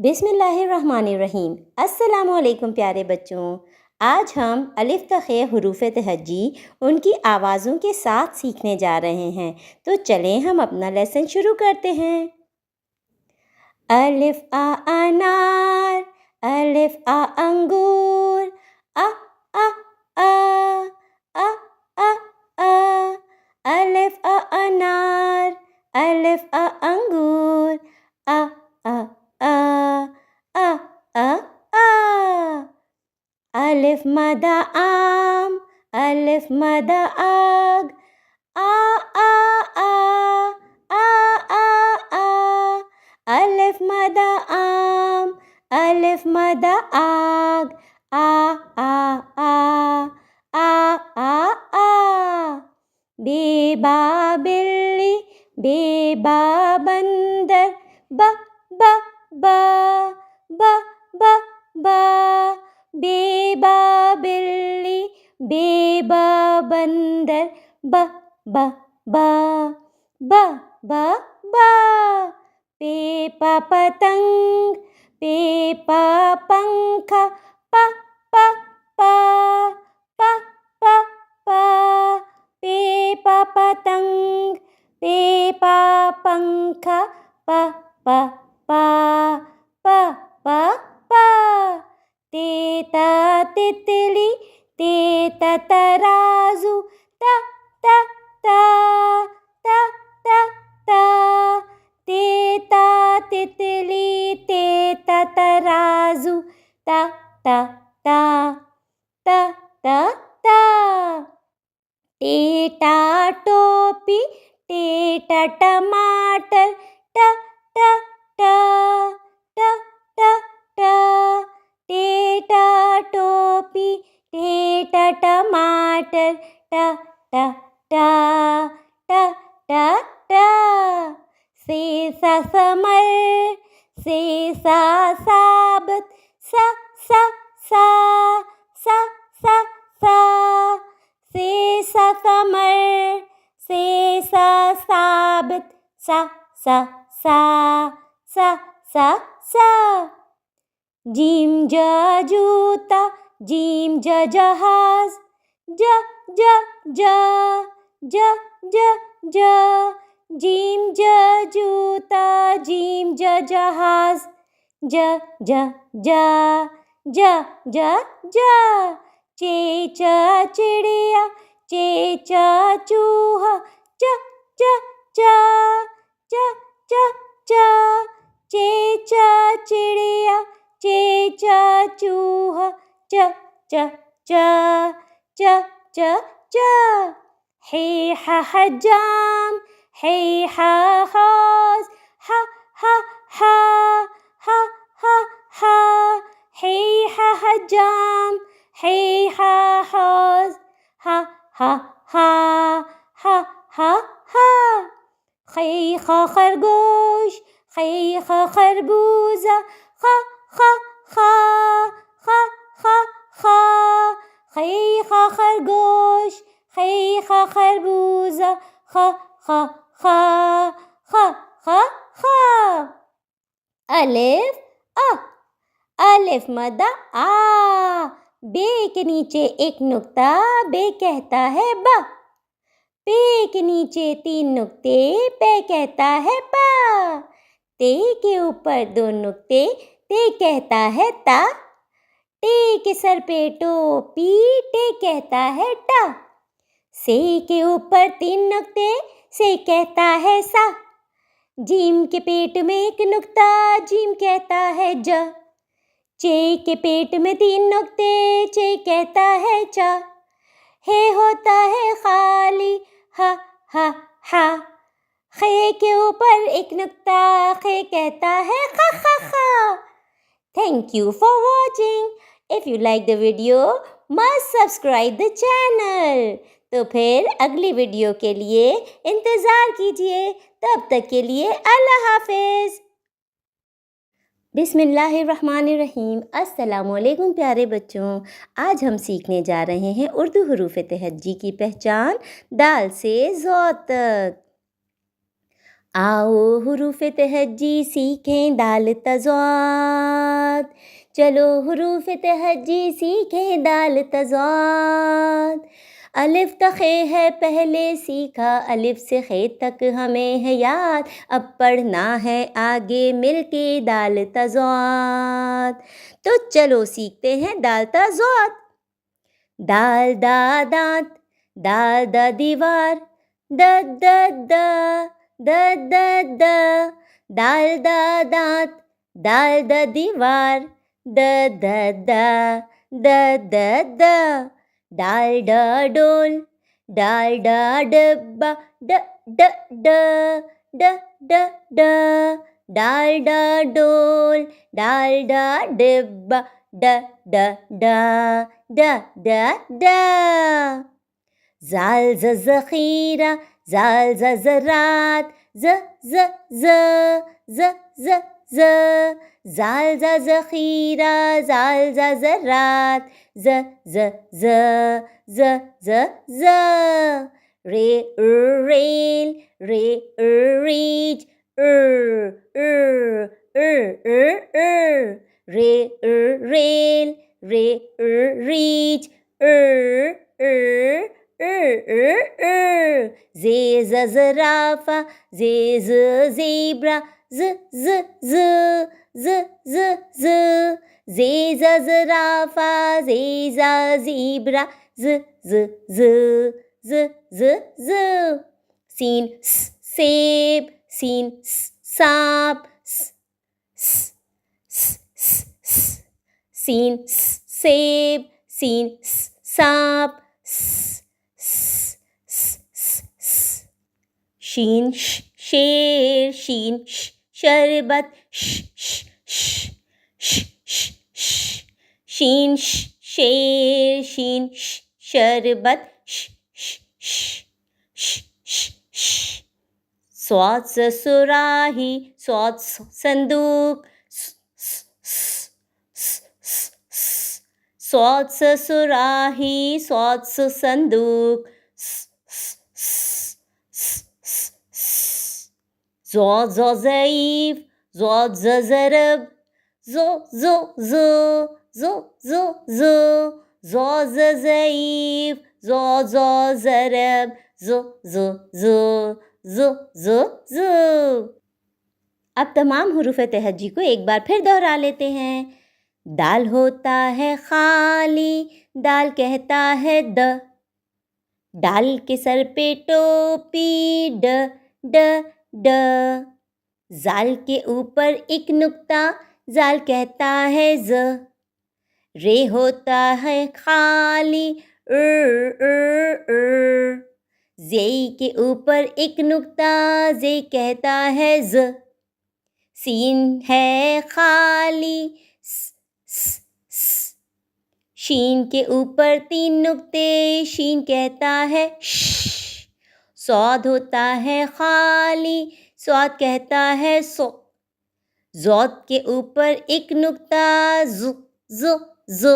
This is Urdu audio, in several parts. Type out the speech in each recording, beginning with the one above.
بسم اللہ الرحمن الرحیم۔ السلام علیکم پیارے بچوں، آج ہم الف تا خ حروف تہجی ان کی آوازوں کے ساتھ سیکھنے جا رہے ہیں، تو چلیں ہم اپنا لیسن شروع کرتے ہیں۔ الف آ انار، الف آ انگور، آ آ آ آ آ آ، الف آ انار، الف آ انگور، آ آ آ آ آ آ، الف مدہ آم، الف مدہ آگ، آ آ آ آ آ آ، الف مدہ آم، الف مدہ آگ، آ آ آ آ آ آ، بے با بلی، بے با بندر، با با با با با با، بے با بلی، بے با بندر، با با با با با با، پے پا پتنگ، پے پا پنکھا، پا پا پا پا پا پا، پے پا پتنگ، پے پا پنکھا، پا پا پا پا پا پا، تیتا تتلی، تیتا ترازو، تا تا تا تا تا تا، تیتا تتلی، تیتا ترازو، تا تا تا تا تا تا، ٹیٹا ٹوپی، ٹیٹا ٹماٹر، ٹا ٹا ٹا ٹا ٹا ٹا، ٹیٹا ٹوپی، ٹیٹا ٹماٹر، ٹا ٹا ٹا ٹا ٹا ٹا، سیسا ثمر، سیسا ثابت، سا سا سا سا سا سا، سیسا ثمر، سیسا ثابت، سا سا سا سا سا سا، جیم جا جوتا، جیم جا جہاز، جا جا جا جا جا جا، جیم جا جوتا، جیم جا جہاز، جا جا جا جا جا جا، چیچا چڑیا، چیچا چوہا، چا چا چا چا چا چا، چیچا چڑیا، چیچا چوہا، چا چا چا چا چا چا، حیحا حجام، حیحا حوض، ہا ہا ہا ہا ہا ہا، حیحا حجام، حیحا حوض، ہا ہا ہا ہا ہا ہا، خیخا خرگوش، خیخا خربوزہ، خا خا خا خا خا خا، خیخا خرگوش، خیخا خربوزہ، خا خا خا خا خا خا، الف آ، الف مدہ آ، بے کے نیچے ایک نقطہ، بے کہتا ہے با، پے کے نیچے 3 نقطے، پے کہتا ہے پا، تے کے اوپر 2 نقطے، تے کہتا ہے تا، ٹے کے سر پہ ٹوپی، ٹے کہتا ہے ٹا، سے کے اوپر 3 نقطے، سے کہتا ہے سا، جیم کے پیٹ میں 1 نقطہ، جیم کہتا ہے جا، چے کے پیٹ میں 3 نقطے، چے کہتا ہے چا، ہے ہوتا ہے خالی، ہا ہا ہا، خے کے اوپر 1 نقطہ، خے کہتا ہے خا خا خا۔ Thank you for watching. If you like the video, must subscribe the channel. تو پھر اگلی ویڈیو کے لیے انتظار کیجیے، تب تک کے لیے اللہ حافظ۔ بسم اللہ الرحمن الرحیم۔ السلام علیکم پیارے بچوں، آج ہم سیکھنے جا رہے ہیں اردو حروف تہجی کی پہچان دال سے ذ تک۔ آؤ حروف تہجی سیکھیں دال تضاد، چلو حروف تہجی سیکھیں دال تضاد۔ الف تخے ہے پہلے سیکھا، الف سے خے تک ہمیں ہے یاد، اب پڑھنا ہے آگے مل کے دال تضاد۔ تو چلو سیکھتے ہیں دال تضاد۔ دال دا دانت، دال دا دیوار، د د د د د د، دال دا دانت، دال دا دیوار، د د د د د د، دال ڈا ڈول، دال ڈا ڈبہ، ڈ ڈ ڈ ڈ ڈ ڈ، دال ڈا ڈول، دال ڈا ڈبہ، ڈ ڈ ڈ ڈ ڈ ڈ۔ زال ز ذخیرہ، زال ز ذرات، ز ز ز ز ز ز، زال ز ذخیرہ، زال ز ذرات، ز ز ز ز ز ز۔ رے ریل، رے ریچ، رے ریل، رے ریچ، زے زرافہ، زے زیبرا، ز ز ز ز ز ز، زے زرافہ، زے زیبرا، ز ز ز ز ز ز۔ سین سیب، سین سانپ، سین سیب، سین سانپ، شین شیر، شین شربت، شین شیر، شین شربت، صاد سراہی، صاد صندوق، صاد سراہی، صاد صندوق، ضاد ضعیف، ضاد ضرب، ضو ضاد ضعیف، ضاد ضرب، ز۔ اب تمام حروف تہجی کو ایک بار پھر دہرا لیتے ہیں۔ دال ہوتا ہے خالی، دال کہتا ہے د، ڈال کے سر پہ ٹوپی، ڈ ڈ ڈ، زال کے اوپر ایک نقطہ، زال کہتا ہے ز، رے ہوتا ہے خالی، زے کے اوپر ایک نقطہ، زے کہتا ہے ز، سین ہے خالی، شین کے اوپر تین نقطے، شین کہتا ہے ش، صاد ہوتا ہے خالی، صاد کہتا ہے سو، ضاد کے اوپر ایک نقطہ، ز۔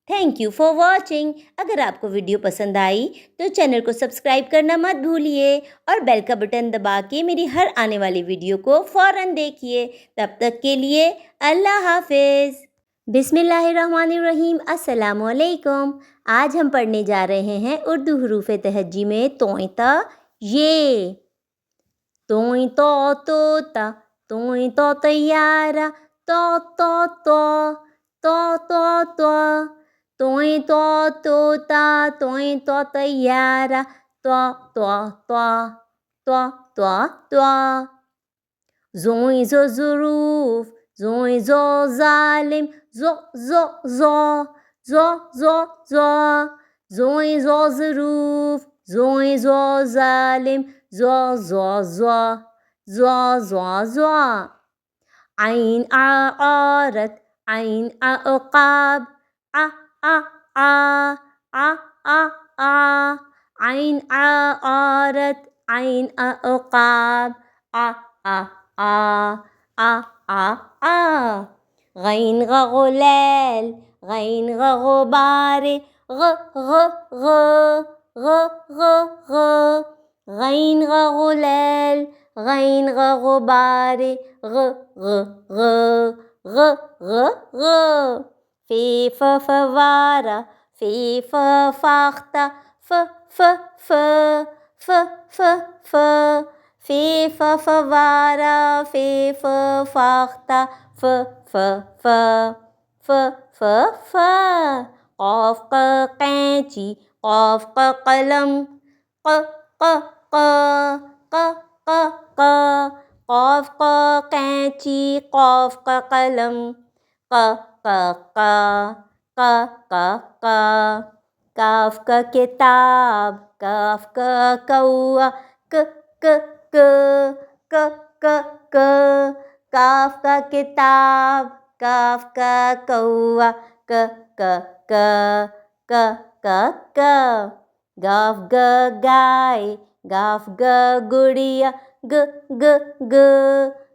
Thank you for watching. اگر آپ کو ویڈیو پسند آئی تو چینل کو سبسکرائب کرنا مت بھولیے اور بیل کا بٹن دبا کے میری ہر آنے والی ویڈیو کو فوراً دیکھیے۔ تب تک کے لیے اللہ حافظ۔ بسم اللہ الرحمن الرحیم۔ السلام علیکم۔ آج ہم پڑھنے جا رہے ہیں اردو حروف تہجی میں توئیں تا یہ، توئیں تو طوطا، توئیں تو طیارہ، تو توئیں تو طوطا، توئیں تو طیارہ، زوئیں زو ظروف، زوئیں زو ظالم، زوئیں زو ظروف، زوئیں زو ظالم، عین عورت، عین عقاب، عین عورت، عین عقاب، غین غلیل، غین غبار، غین غلیل، غین غ غبار غ غ غ غ غ غ فی ف فوارہ فی ف فاختہ ف ف ف ف ف ف فی ف فوارہ فی ف فاختہ ف ف ف ف ف ف قاف ق قینچی قاف ق قلم ق ق ق ق ق ق قاف ق قینچی قاف ق قلم ق ق ق ق ق ق کاف کا کتاب کاف کا کوا ک ک ک ک ک ک کاف کا کتاب کاف کا کوا ک ک ک ک ک ک گاف گ گائے گاف گ گڑیا گ گ گ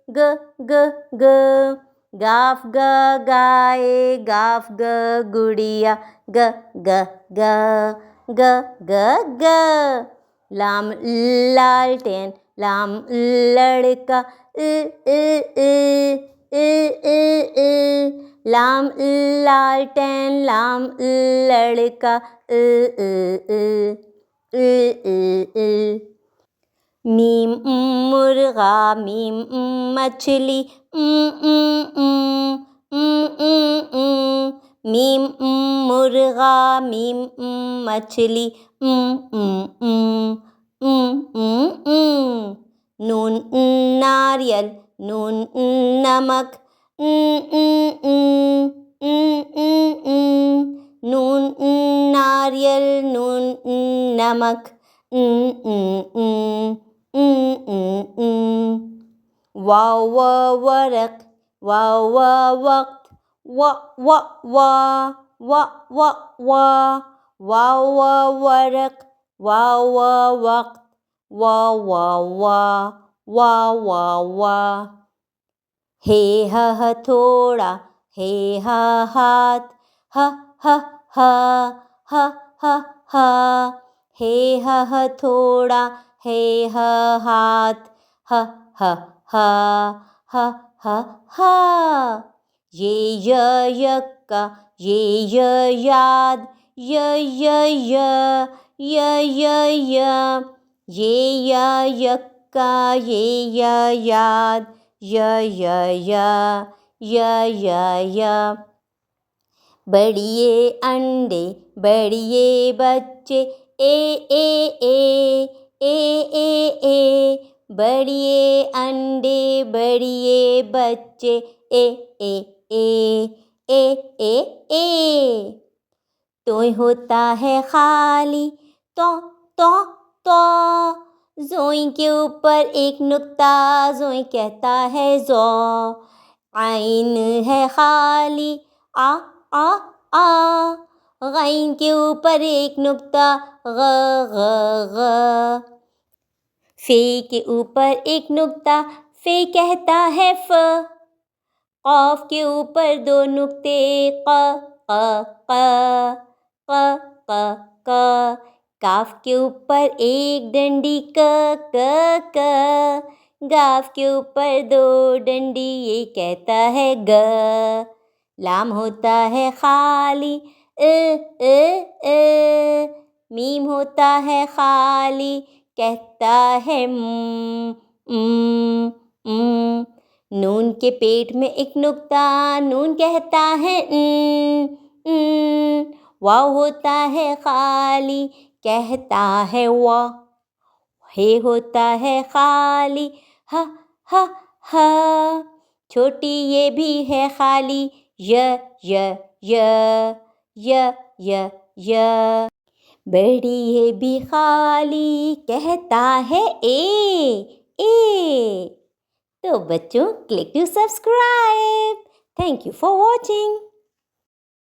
گ گ گ گاف گ گائے گاف گ گڑیا گ گ گ گ گ گ لام لالٹین لام لڑکا لام لالٹین لام لڑکا میم مرغا میم مچھلی میم مرغا میم مچھلی نون ناریل نون نمک نون ناریل نون نمک واو ورق واو وقت و و و و و و واو ورق واو وقت و و و و و و ہے ہتھوڑا ہے ہاتھ ہ ہ ہ ہ ہ ہ ہے ہتھوڑا ہے ہاتھ ہ ہ ہ ہ ہ ہ یہ یکا یہ یاد یہ یکا یہ یاد بڑیے انڈے بڑیے بچے اے بڑیے انڈے بڑیے بچے اے توئیں ہوتا ہے خالی تو زوئیں کے اوپر ایک نقطہ زوئیں کہتا ہے زو عین ہے خالی آ غین کے اوپر ایک نقطہ غ فے کے اوپر ایک نقطہ فے کہتا ہے ف قاف کے اوپر دو نقطے ق کاف کے اوپر ایک ڈنڈی ک گاف کے اوپر دو ڈنڈی یہ کہتا ہے گ لام ہوتا ہے خالی میم ہوتا ہے خالی کہتا ہے نون کے پیٹ میں ایک نقطہ نون کہتا ہے واو ہوتا ہے خالی کہتا ہے وا ہے ہوتا ہے خالی ہ چھوٹی یہ بھی ہے خالی ی بڑی یہ بھی خالی کہتا ہے اے تو بچوں click to subscribe. Thank you for watching.